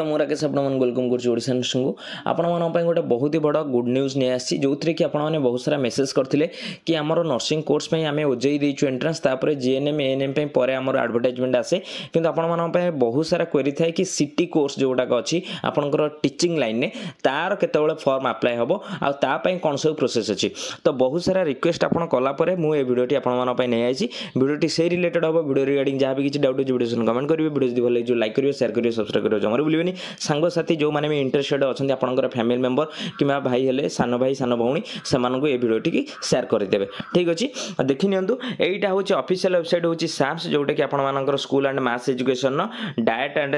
ମୁଁ ରାକେଶ ଆପଣମାନଙ୍କୁ ୱେଲକମ୍ କରୁଛି ଓଡ଼ିଶା ନ୍ୟୁଜ୍କୁ। ଆପଣମାନଙ୍କ ପାଇଁ ଗୋଟେ ବହୁତ ହି ବଡ଼ ଗୁଡ୍ ନ୍ୟୁଜ୍ ନେଇ ଆସିଛି, ଯେଉଁଥିରେ କି ଆପଣମାନେ ବହୁତ ସାରା ମେସେଜ୍ କରିଥିଲେ କି ଆମର ନର୍ସିଂ କୋର୍ସ ପାଇଁ ଆମେ ଓଜେଇ ଦେଇଛୁ ଏଣ୍ଟ୍ରାନ୍ସ, ତାପରେ ଜିଏନ୍ଏମ୍ ଏଏନ୍ଏମ୍ ପାଇଁ ପରେ ଆମର ଆଡ଼ଭର୍ଟାଇଜମେଣ୍ଟ ଆସେ। କିନ୍ତୁ ଆପଣମାନଙ୍କ ପାଇଁ ବହୁତ ସାରା କ୍ୱେରି ଥାଏ କି ସିଟି କୋର୍ସ ଯେଉଁଗୁଡ଼ାକ ଅଛି ଆପଣଙ୍କର ଟିଚିଂ ଲାଇନ୍ରେ, ତାର କେତେବେଳେ ଫର୍ମ ଆପ୍ଲାଏ ହେବ ଆଉ ତା ପାଇଁ କ'ଣ ସବୁ ପ୍ରୋସେସ୍ ଅଛି। ତ ବହୁତ ସାରା ରିକ୍ୱେଷ୍ଟ ଆପଣ କଲା ପରେ ମୁଁ ଏ ଭିଡ଼ିଓଟି ଆପଣମାନଙ୍କ ପାଇଁ ନେଇ ଆସିଛି। ଭିଡ଼ିଓଟି ସେଇ ରିଲେଟେଡ୍ ହେବ। ଭିଡ଼ିଓ ରିଗାର୍ଡ଼ିଂ ଯାହା ବି କିଛି ଡାଉଟ୍ ଅଛି ଭିଡ଼ିଓ କମେଣ୍ଟ କରିବେ। ଭିଡ଼ିଓ ଯଦି ଭଲ ଲାଗିଛି ଲାଇକ୍ କରିବେ, ସେୟାର କରିବେ, ସବସ୍କ୍ରାଇବ କରିବେ ଜମାରୁ ଭୁଲିବେନି। ସାଙ୍ଗସାଥି ଯେଉଁମାନେ ବି ଇଣ୍ଟରେଷ୍ଟେଡ୍ ଅଛନ୍ତି ଆପଣଙ୍କର ଫ୍ୟାମିଲି ମେମ୍ବର କିମ୍ବା ଭାଇ ହେଲେ ସାନ ଭାଇ ସାନ ଭଉଣୀ ସେମାନଙ୍କୁ ଏ ଭିଡ଼ିଓଟିକି ସେୟାର କରିଦେବେ। ଠିକ୍ ଅଛି, ଦେଖି ନିଅନ୍ତୁ। ଏଇଟା ହେଉଛି ଅଫିସିଆଲ ୱେବସାଇଟ୍ ହେଉଛି ସାମ୍ସ, ଯେଉଁଟାକି ଆପଣମାନଙ୍କର ସ୍କୁଲ ଆଣ୍ଡ ମାସ୍ ଏଜୁକେସନର ଡାଏଟ୍ ଆଣ୍ଡ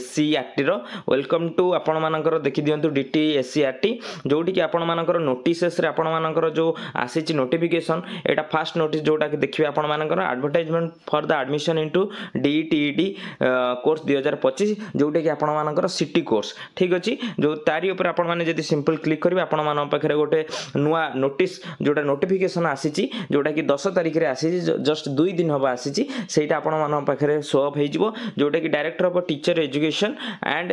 SCERTର ୱେଲକମ୍ ଟୁ ଆପଣମାନଙ୍କର ଦେଖିଦିଅନ୍ତୁ DT SCERT, ଯେଉଁଠିକି ଆପଣମାନଙ୍କର ନୋଟିସେସ୍ରେ ଆପଣମାନଙ୍କର ଯେଉଁ ଆସିଛି ନୋଟିଫିକେସନ୍, ଏଇଟା ଫାଷ୍ଟ ନୋଟିସ୍ ଯେଉଁଟାକି ଦେଖିବେ ଆପଣମାନଙ୍କର advertisement for the admission into DETED course 2025, ଯେଉଁଟାକି ଆପଣମାନଙ୍କର ସିଟି କୋର୍ସ। ଠିକ୍ ଅଛି, ଯେଉଁ ତାରି ଉପରେ ଆପଣମାନେ ଯଦି ସିମ୍ପଲ୍ କ୍ଲିକ୍ କରିବେ ଆପଣମାନଙ୍କ ପାଖରେ ଗୋଟେ ନୂଆ ନୋଟିସ୍ ଯେଉଁଟା ନୋଟିଫିକେସନ୍ ଆସିଛି, ଯେଉଁଟାକି 10 ତାରିଖରେ ଆସିଛି, ଜଷ୍ଟ 2 ଦିନ ହେବ ଆସିଛି, ସେଇଟା ଆପଣମାନଙ୍କ ପାଖରେ ଶୋ ଅପ୍ ହେଇଯିବ। ଯେଉଁଟାକି director of teacher education and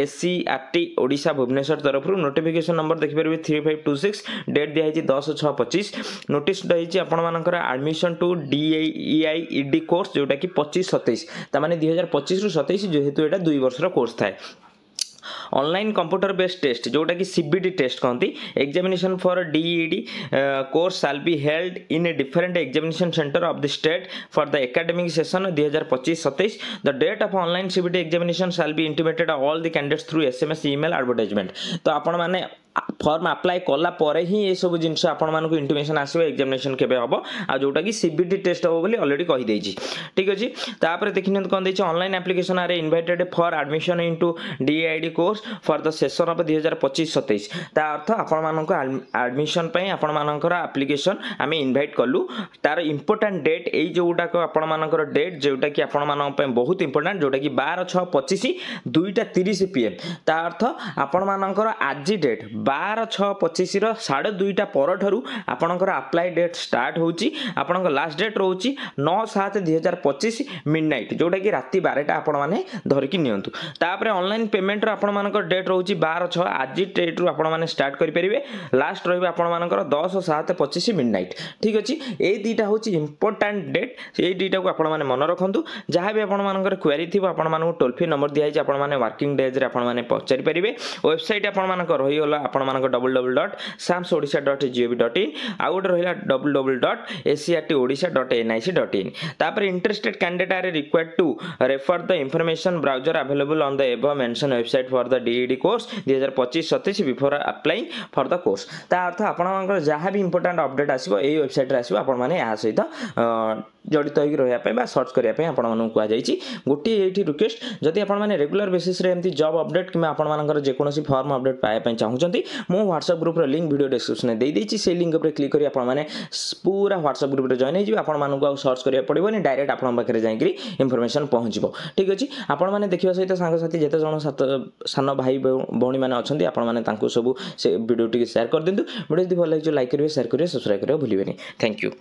SCERT Odisha Bhubaneswar ତରଫରୁ ନୋଟିଫିକେସନ୍ ନମ୍ବର ଦେଖିପାରିବେ 3526, ଡେଟ୍ ଦିଆହେଇଛି 10/6/25। ନୋଟିସ୍ଟା ହେଇଛି ଆପଣମାନଙ୍କର ଆଡ଼ମିସନ୍ ଟୁ DEIED କୋର୍ସ, ଯେଉଁଟାକି 25-27, ତାମାନେ 2025ରୁ 27, ଯେହେତୁ ଏଇଟା 2 ବର୍ଷର କୋର୍ସ ଥାଏ। ऑनलाइन कंप्यूटर बेस्ड टेस्ट जोटा कि CBT टेस्ट कहती examination for DED course shall be held in a different examination centre of the state for the academic session 2025-27। The date of online CBT examination shall be intimated all the candidates through SMS email advertisement. तो आपण माने form apply कला पर ही ये सब जिनस आपको intimation आसो examination केबे हम आ जोटा कि CBT टेस्ट हम बोली ऑलरेडी कही देछि। ठीक अछि, तापर देखिन कौन देछि online application are invited for admission into DEID course for the session of 2025-27। ता अर्थ आपण मानको एडमिशन पई आपण मानकर एप्लिकेशन आमे इनवाइट कलु। तार इंपोर्टेंट डेट एई जोटा को आपण मानकर डेट जोटा कि आपण मानक पई बहुत इंपोर्टेंट, जोटा कि 12/6/25 2:30 PM। ता अर्थ आपण मानकर आज डेट 12/6/25 2:30 पर आपणकर अप्लाई डेट स्टार्ट होची। आपणकर लास्ट डेट रोची 9/7/2025 मिडनाइट, जोटा कि राति 12टा आपण माने धरिकी नियंतु। तापर ऑनलाइन पेमेंट आपण मानकर डेट रोची 12/6, आज डेट रु आपण माने स्टार्ट करि परिबे, लास्ट रहबे आपण मानकर 10/7/25 मिडनाइट। ठीक अछि, ए दुईटा होची इंपोर्टेंट डेट। ए दुईटा को आपण माने मन रखंतु। जहां भी आपण मानकर क्वेरी थिबो आपण मानक टोल फ्री नंबर दिया है, आपण माने वर्किंग डेज रे आपण माने पचारि परिबे। वेबसाइट आपण मानकर रही होला आपण मानक www.samsodisha.gov.in आ गोटे रहिला www.scrtodisha.nic.in। तापर interested candidate are required to refer the information browser available on the above mention website for the DED course 2025-27 before applying for the course. ता अर्थ आपण मानकर जहां भी इंपोर्टेंट अपडेट आसीबो एई वेबसाइट रे आसीबो, आपण माने या सहित जड़ित होगी रहा सर्च करने आपको कहुई। गोटे ये रिक्वेस्ट, जदि आपने रेगुलर बेसिस रे एमती जॉब अपडेट कि आपर जेकोसी फॉर्म अपडेट पाइबा चाहूँगी, मो WhatsApp group link video description में देदेछि। से लिंक पर क्लिक करी आपने पूरा व्हाट्सएप ग्रुप रे जॉइन हो आपको सर्च करा पड़ोनी, डायरेक्ट आपन पाखे जाकि इनफॉरमेशन पहुँचो। ठीक अच्छे, आपने देखा सहित सांगसाथी जिते जन सान भाई भौणी मैंने अच्छा आपको सब से वीडियो टी शेयर कर दिंतु। वीडियो यदि भल लगे लाइक करेंगे, शेयर करेंगे, सब्सक्राइब करेंगे भूलें। Thank you.